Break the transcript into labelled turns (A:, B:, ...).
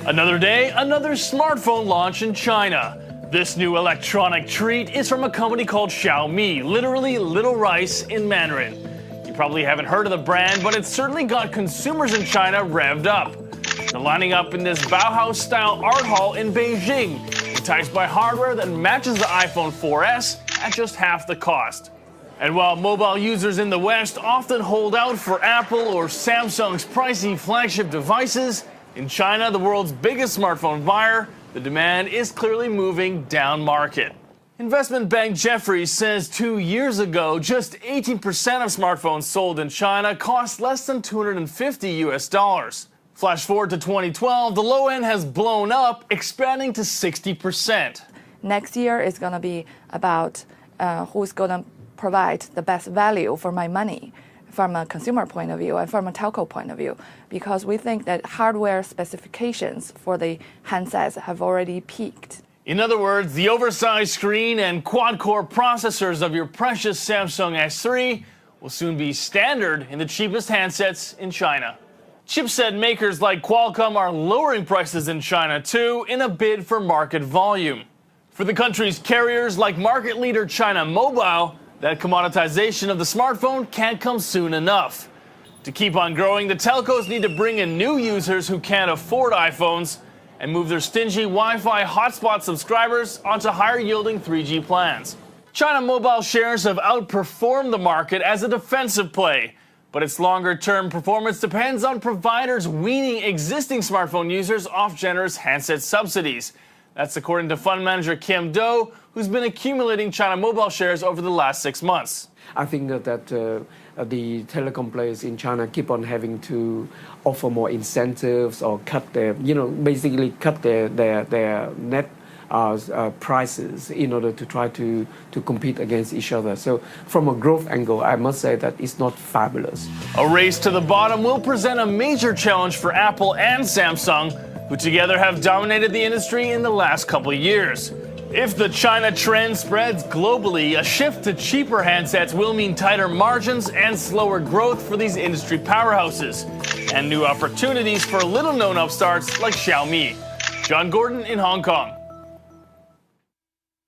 A: Another day, another smartphone launch in China. This new electronic treat is from a company called Xiaomi, literally little rice in Mandarin. You probably haven't heard of the brand, but it's certainly got consumers in China revved up. They're lining up in this Bauhaus-style art hall in Beijing, enticed by hardware that matches the iPhone 4S at just half the cost. And while mobile users in the West often hold out for Apple or Samsung's pricey flagship devices, in China, the world's biggest smartphone buyer, the demand is clearly moving down market. Investment bank Jefferies says 2 years ago, just 18% of smartphones sold in China cost less than $250. Flash forward to 2012, the low end has blown up, expanding to 60%.
B: Next year is going to be about who's going to provide the best value for my money from a consumer point of view and from a telco point of view, because we think that hardware specifications for the handsets have already peaked.
A: In other words, the oversized screen and quad-core processors of your precious Samsung S3 will soon be standard in the cheapest handsets in China. Chipset makers like Qualcomm are lowering prices in China too in a bid for market volume. For the country's carriers like market leader China Mobile, that commoditization of the smartphone can't come soon enough. To keep on growing, the telcos need to bring in new users who can't afford iPhones and move their stingy Wi-Fi hotspot subscribers onto higher-yielding 3G plans. China Mobile shares have outperformed the market as a defensive play, but its longer-term performance depends on providers weaning existing smartphone users off generous handset subsidies. That's according to fund manager Kim Do, who's been accumulating China Mobile shares over the last 6 months.
C: I think that the telecom players in China keep on having to offer more incentives or cut their, basically cut their net prices in order to try to compete against each other. So from a growth angle, I must say that it's not fabulous.
A: A race to the bottom will present a major challenge for Apple and Samsung, who together have dominated the industry in the last couple of years. If the China trend spreads globally, a shift to cheaper handsets will mean tighter margins and slower growth for these industry powerhouses, and new opportunities for little-known upstarts like Xiaomi. John Gordon in Hong Kong.